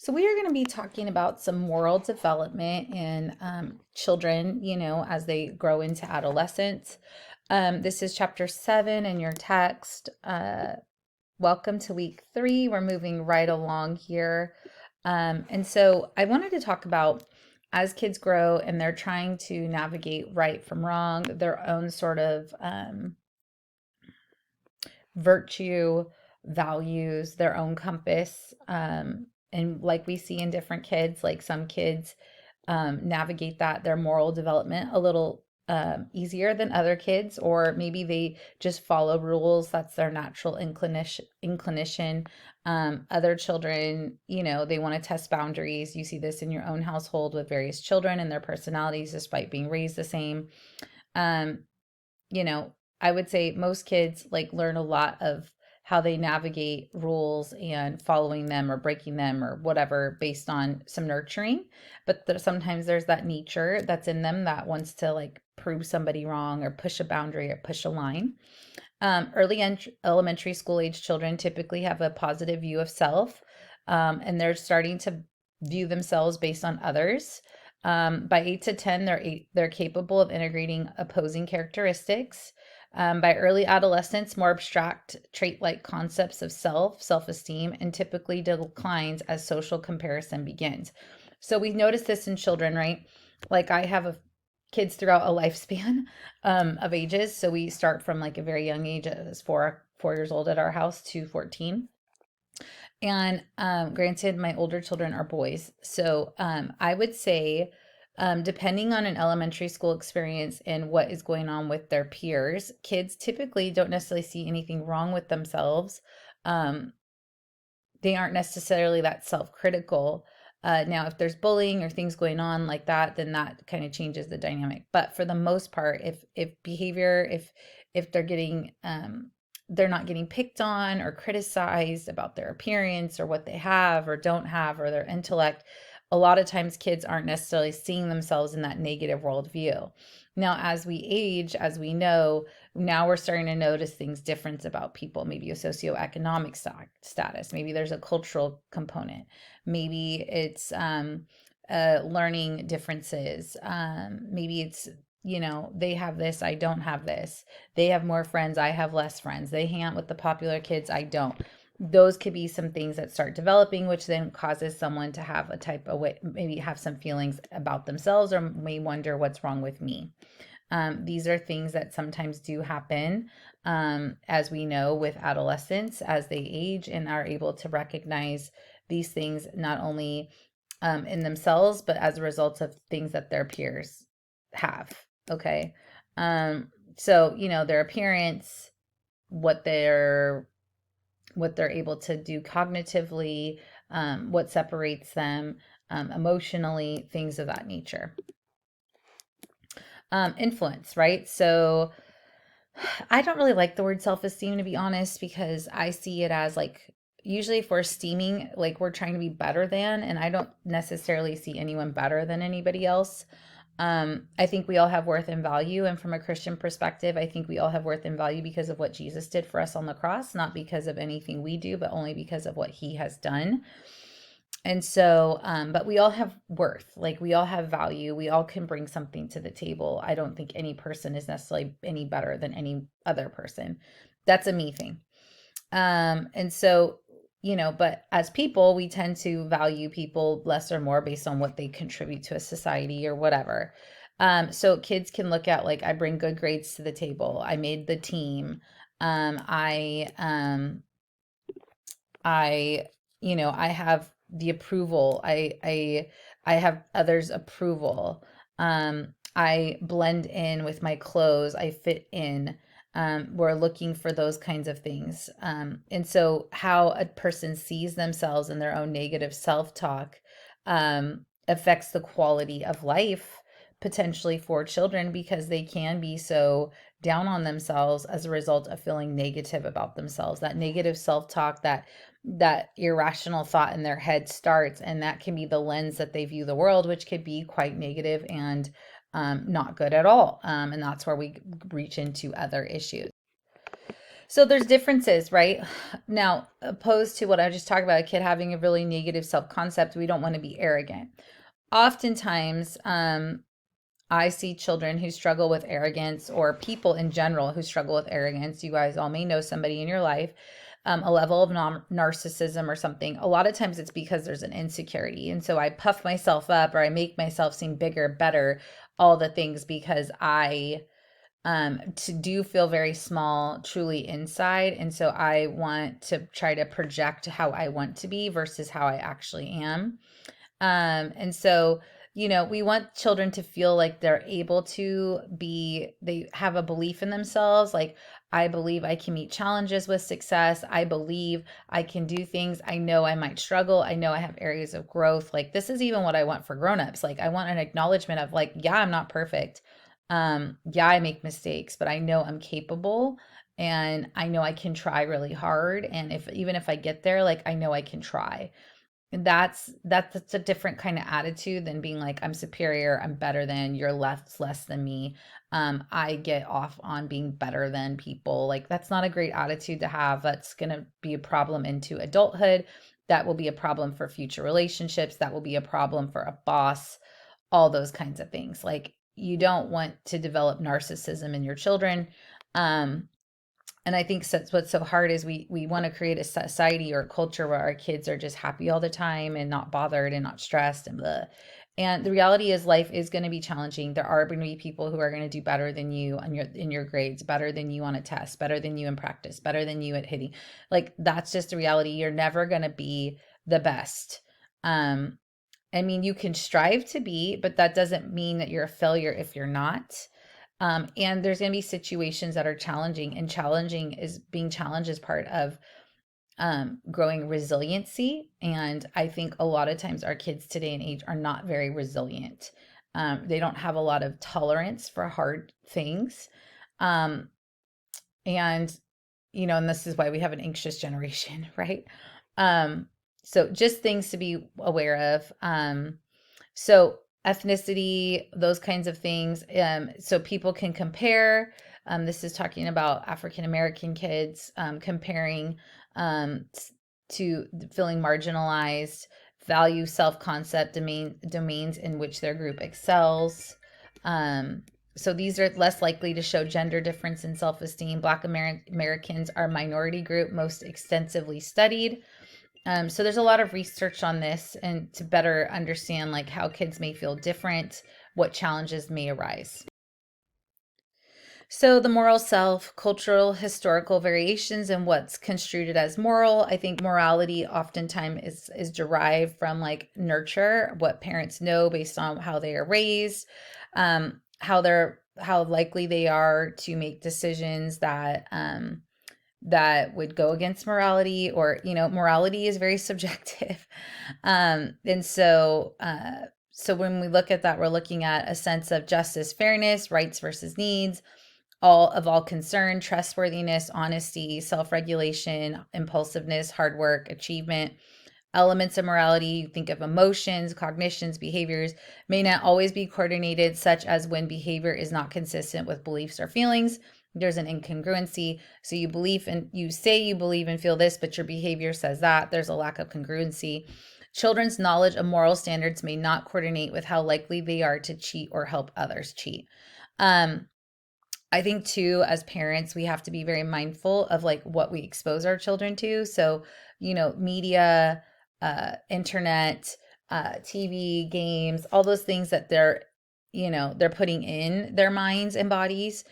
So we are going to be talking about some moral development in children, as they grow into adolescence. This is chapter 7 in your text. Welcome to week 3. We're moving right along here. And so I wanted to talk about as kids grow and they're trying to navigate right from wrong, their own sort of virtue, values, their own compass. And like we see in different kids, like some kids navigate their moral development a little easier than other kids, or maybe they just follow rules. That's their natural inclination. Other children, they want to test boundaries. You see this in your own household with various children and their personalities, despite being raised the same. Um, you know, I would say most kids like learn a lot of how they navigate rules and following them or breaking them or whatever based on some nurturing. But sometimes there's that nature that's in them that wants to like prove somebody wrong or push a boundary or push a line. Elementary school age children typically have a positive view of self, and they're starting to view themselves based on others. By 8 to 10, they're capable of integrating opposing characteristics. By early adolescence, more abstract trait-like concepts of self-esteem, and typically declines as social comparison begins. So we notice this in children, right? Like I have kids throughout a lifespan of ages. So we start from like a very young age, as 4 years old at our house to 14. And granted, my older children are boys. So I would say, depending on an elementary school experience and what is going on with their peers, kids typically don't necessarily see anything wrong with themselves. Um, they aren't necessarily that self-critical. Now, if there's bullying or things going on like that, then that kind of changes the dynamic. But for the most part, if they're not getting picked on or criticized about their appearance or what they have or don't have or their intellect, a lot of times kids aren't necessarily seeing themselves in that negative worldview. Now, as we age, as we know, now we're starting to notice things different about people, maybe a socioeconomic status, maybe there's a cultural component, maybe it's learning differences, maybe it's they have this, I don't have this, they have more friends, I have less friends, they hang out with the popular kids, I don't. Those could be some things that start developing, which then causes someone to have a type of way, maybe have some feelings about themselves or may wonder what's wrong with me. These are things that sometimes do happen, as we know, with adolescents as they age and are able to recognize these things not only in themselves, but as a result of things that their peers have. Okay. So, their appearance, what they're able to do cognitively, what separates them emotionally, things of that nature. Influence, right? So I don't really like the word self-esteem, to be honest, because I see it as like usually if we're esteeming, like we're trying to be better than, and I don't necessarily see anyone better than anybody else. I think we all have worth and value. And from a Christian perspective, I think we all have worth and value because of what Jesus did for us on the cross, not because of anything we do, but only because of what he has done. And so, but we all have worth, like we all have value. We all can bring something to the table. I don't think any person is necessarily any better than any other person. That's a me thing. And so, but as people, we tend to value people less or more based on what they contribute to a society or whatever. So kids can look at like, I bring good grades to the table. I made the team. Um, I, um, I, I have the approval. I have others' approval. I blend in with my clothes. I fit in. We're looking for those kinds of things. And so how a person sees themselves and their own negative self-talk affects the quality of life potentially for children because they can be so down on themselves as a result of feeling negative about themselves. That negative self-talk, that irrational thought in their head starts, and that can be the lens that they view the world, which could be quite negative and not good at all. And that's where we reach into other issues. So there's differences, right? Now, opposed to what I just talked about, a kid having a really negative self-concept, we don't want to be arrogant. Oftentimes, I see children who struggle with arrogance, or people in general who struggle with arrogance. You guys all may know somebody in your life, a level of narcissism or something. A lot of times it's because there's an insecurity. And so I puff myself up, or I make myself seem bigger, better, all the things, because I to do feel very small truly inside. And so I want to try to project how I want to be versus how I actually am. And so, we want children to feel like they're able to be, they have a belief in themselves. Like, I believe I can meet challenges with success. I believe I can do things. I know I might struggle. I know I have areas of growth. Like, this is even what I want for grown-ups. Like, I want an acknowledgement of, like, yeah, I'm not perfect. Yeah, I make mistakes, but I know I'm capable, and I know I can try really hard. And even if I get there, like, I know I can try. And that's a different kind of attitude than being like, I'm superior, I'm better than, you're less than me. I get off on being better than people. Like, that's not a great attitude to have. That's gonna be a problem into adulthood. That will be a problem for future relationships. That will be a problem for a boss, all those kinds of things. Like, you don't want to develop narcissism in your children. Um, and I think that's what's so hard is we want to create a society or a culture where our kids are just happy all the time and not bothered and not stressed and blah. And the reality is life is going to be challenging. There are going to be people who are going to do better than you on in your grades, better than you on a test, better than you in practice, better than you at hitting. Like, that's just the reality. You're never going to be the best. Um, I mean, you can strive to be, but that doesn't mean that you're a failure if you're not. And there's going to be situations that are challenging, and challenging is being challenged is part of growing resiliency. And I think a lot of times our kids today and age are not very resilient. They don't have a lot of tolerance for hard things. Um, and, and this is why we have an anxious generation, right? Um, so just things to be aware of. So ethnicity, those kinds of things. So people can compare. This is talking about African American kids comparing um, to feeling marginalized, value self-concept domains in which their group excels. Um, so these are less likely to show gender difference in self-esteem. Black Americans are minority group most extensively studied. So there's a lot of research on this, and to better understand like how kids may feel different, what challenges may arise. So the moral self, cultural, historical variations, and what's construed as moral. I think morality oftentimes is derived from like nurture, what parents know based on how they are raised, how likely they are to make decisions that would go against morality, or morality is very subjective. And so when we look at that, we're looking at a sense of justice, fairness, rights versus needs, all concern, trustworthiness, honesty, self-regulation, impulsiveness, hard work, achievement. Elements of morality, think of emotions, cognitions, behaviors, may not always be coordinated, such as when behavior is not consistent with beliefs or feelings. There's an incongruency. So you say you believe and feel this, but your behavior says that. There's a lack of congruency. Children's knowledge of moral standards may not coordinate with how likely they are to cheat or help others cheat. I think too, as parents, we have to be very mindful of like what we expose our children to. So, media, internet, TV, games, all those things that they're putting in their minds and bodies,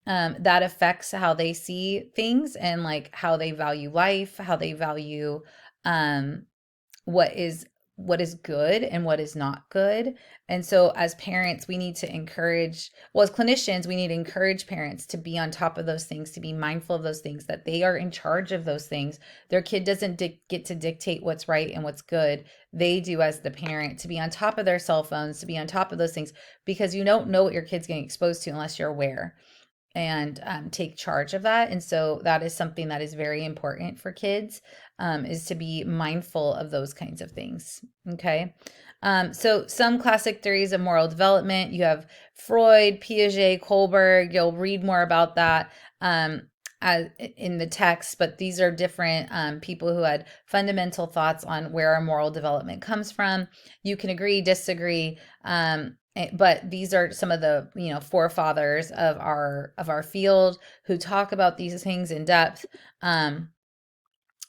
that affects how they see things, and like how they value life, how they value um, what is good and what is not good. And so as parents, we need to encourage, well, as clinicians, we need to encourage parents to be on top of those things, to be mindful of those things, that they are in charge of those things. Their kid doesn't get to dictate what's right and what's good. They do, as the parent, to be on top of their cell phones, to be on top of those things, because you don't know what your kid's getting exposed to unless you're aware, and take charge of that. And so that is something that is very important for kids, is to be mindful of those kinds of things. Okay. So some classic theories of moral development, you have Freud, Piaget, Kohlberg. You'll read more about that. in the text, but these are different people who had fundamental thoughts on where our moral development comes from. You can agree, disagree, but these are some of the forefathers of our field who talk about these things in depth.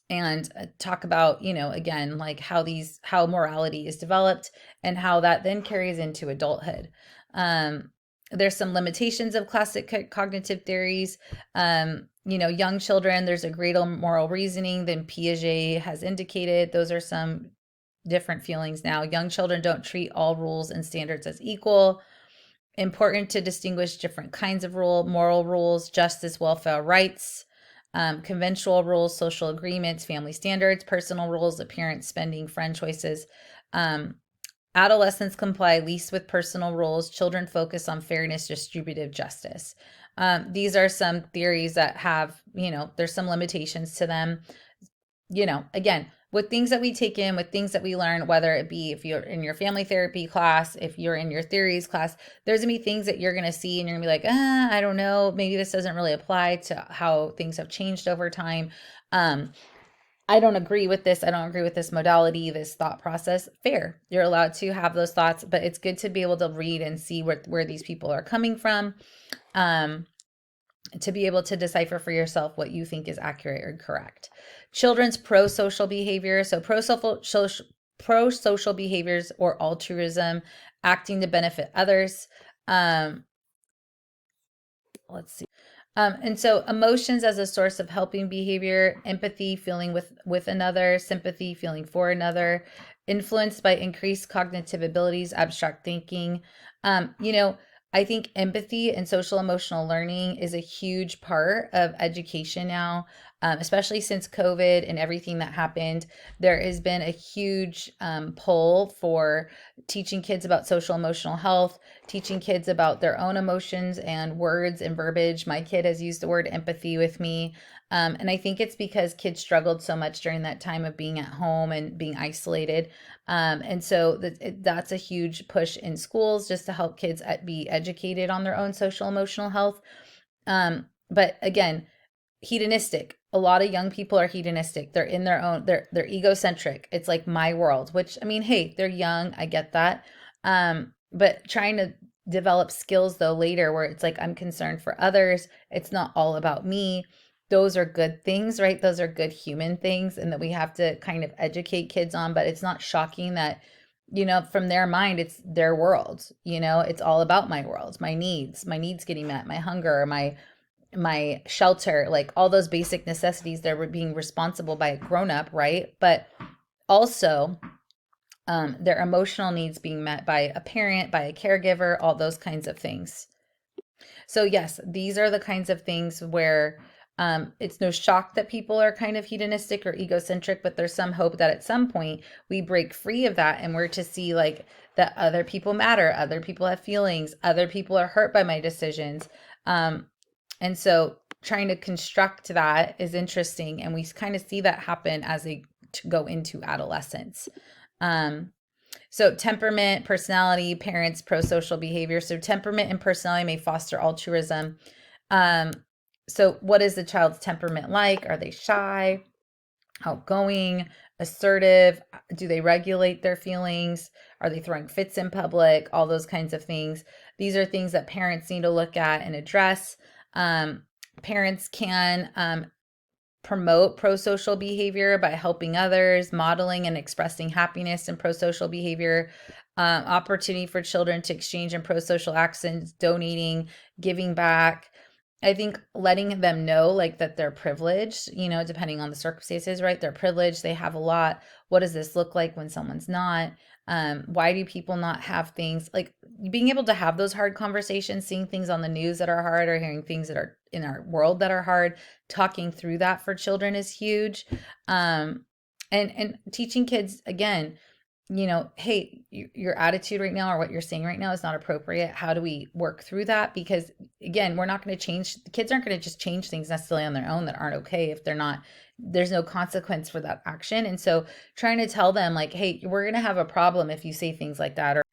And talk about again, like how morality is developed and how that then carries into adulthood. There's some limitations of classic cognitive theories. Young children, there's a greater moral reasoning than Piaget has indicated. Those are some different feelings now. Young children don't treat all rules and standards as equal. Important to distinguish different kinds of moral rules, justice, welfare, rights, conventional rules, social agreements, family standards, personal rules, appearance, spending, friend choices. Adolescents comply least with personal rules. Children focus on fairness, distributive justice. These are some theories that have, there's some limitations to them. Again, with things that we take in, with things that we learn, whether it be if you're in your family therapy class, if you're in your theories class, there's gonna be things that you're gonna see and you're gonna be like, I don't know, maybe this doesn't really apply to how things have changed over time. I don't agree with this. I don't agree with this modality, this thought process. Fair. You're allowed to have those thoughts, but it's good to be able to read and see where these people are coming from. To be able to decipher for yourself what you think is accurate or correct. Children's pro-social behavior. So pro-social behaviors or altruism, acting to benefit others. Let's see. And so emotions as a source of helping behavior, empathy, feeling with another, sympathy, feeling for another, influenced by increased cognitive abilities, abstract thinking. I think empathy and social emotional learning is a huge part of education now, especially since COVID and everything that happened. There has been a huge pull for teaching kids about social emotional health, teaching kids about their own emotions and words and verbiage. My kid has used the word empathy with me. And I think it's because kids struggled so much during that time of being at home and being isolated. And so that's a huge push in schools just to help kids be educated on their own social emotional health. But again, hedonistic. A lot of young people are hedonistic. They're in their own, they're egocentric. It's like my world, which I mean, hey, they're young. I get that. But trying to develop skills though later where it's like I'm concerned for others. It's not all about me. Those are good things, right? Those are good human things and that we have to kind of educate kids on, but it's not shocking that from their mind, it's their world. It's all about my world, my needs getting met, my hunger, my shelter, like all those basic necessities. They're being responsible by a grown up, right? But also their emotional needs being met by a parent, by a caregiver, all those kinds of things. So yes, these are the kinds of things where it's no shock that people are kind of hedonistic or egocentric, but there's some hope that at some point we break free of that and we're to see like that other people matter, other people have feelings, other people are hurt by my decisions. And so trying to construct that is interesting. And we kind of see that happen as they go into adolescence. So temperament, personality, parents, pro-social behavior. So temperament and personality may foster altruism. So what is the child's temperament like? Are they shy, outgoing, assertive? Do they regulate their feelings? Are they throwing fits in public? All those kinds of things. These are things that parents need to look at and address. Parents can promote pro-social behavior by helping others, modeling and expressing happiness in pro-social behavior, opportunity for children to exchange in pro-social actions, donating, giving back. I think letting them know like that they're privileged, depending on the circumstances, right? They're privileged, they have a lot. What does this look like when someone's not? Why do people not have things? Like being able to have those hard conversations, seeing things on the news that are hard or hearing things that are in our world that are hard, talking through that for children is huge. And teaching kids again, hey, your attitude right now or what you're saying right now is not appropriate. How do we work through that? Because again, we're not going to change, the kids aren't going to just change things necessarily on their own that aren't okay if they're not, there's no consequence for that action. And so trying to tell them like, hey, we're going to have a problem if you say things like that, or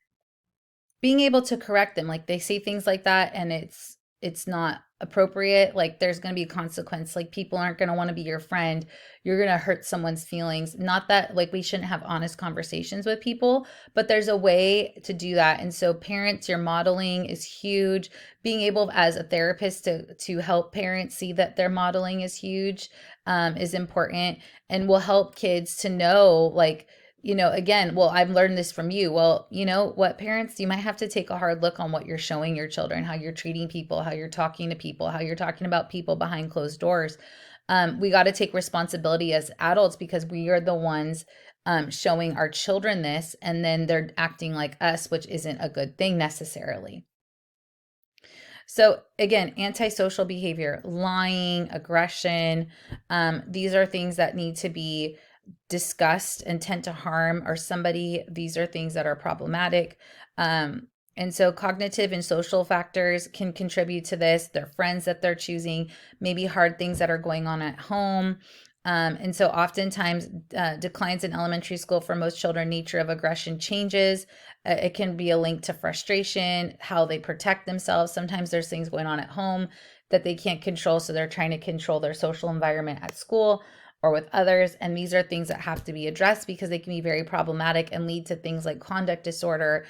being able to correct them. Like they say things like that and it's not appropriate. Like there's going to be a consequence. Like people aren't going to want to be your friend. You're going to hurt someone's feelings. Not that like we shouldn't have honest conversations with people, but there's a way to do that. And so parents, your modeling is huge. Being able as a therapist to help parents see that their modeling is huge, is important, and will help kids to know like, again, well, I've learned this from you. Well, you know what, parents, you might have to take a hard look on what you're showing your children, how you're treating people, how you're talking to people, how you're talking about people behind closed doors. We got to take responsibility as adults because we are the ones showing our children this, and then they're acting like us, which isn't a good thing necessarily. So again, antisocial behavior, lying, aggression, these are things that need to be disgust, intent to harm or somebody. These are things that are problematic. And so cognitive and social factors can contribute to this. Their friends that they're choosing, maybe hard things that are going on at home. And so oftentimes declines in elementary school for most children, nature of aggression changes. It can be a link to frustration, how they protect themselves. Sometimes there's things going on at home that they can't control. So they're trying to control their social environment at school or with others. And these are things that have to be addressed because they can be very problematic and lead to things like conduct disorder,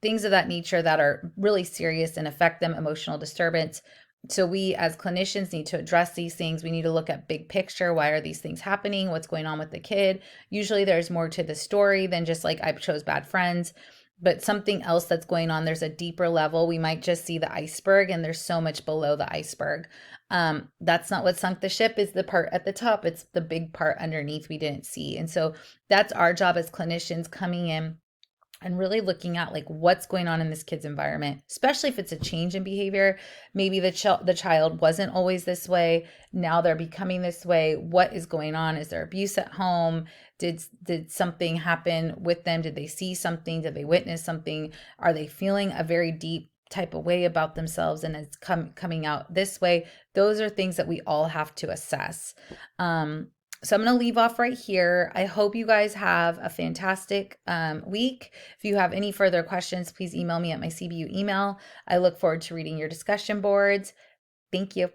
things of that nature that are really serious and affect them, emotional disturbance. So we as clinicians need to address these things. We need to look at big picture. Why are these things happening? What's going on with the kid? Usually there's more to the story than just like I chose bad friends, but something else that's going on. There's a deeper level. We might just see the iceberg and there's so much below the iceberg. That's not what sunk the ship, is the part at the top. It's the big part underneath we didn't see. And so that's our job as clinicians, coming in and really looking at like what's going on in this kid's environment, especially if it's a change in behavior. Maybe the child wasn't always this way, now they're becoming this way. What is going on? Is there abuse at home? Did something happen with them? Did they see something? Did they witness something? Are they feeling a very deep type of way about themselves and it's coming out this way? Those are things that we all have to assess. So I'm going to leave off right here. I hope you guys have a fantastic week. If you have any further questions, please email me at my CBU email. I look forward to reading your discussion boards. Thank you.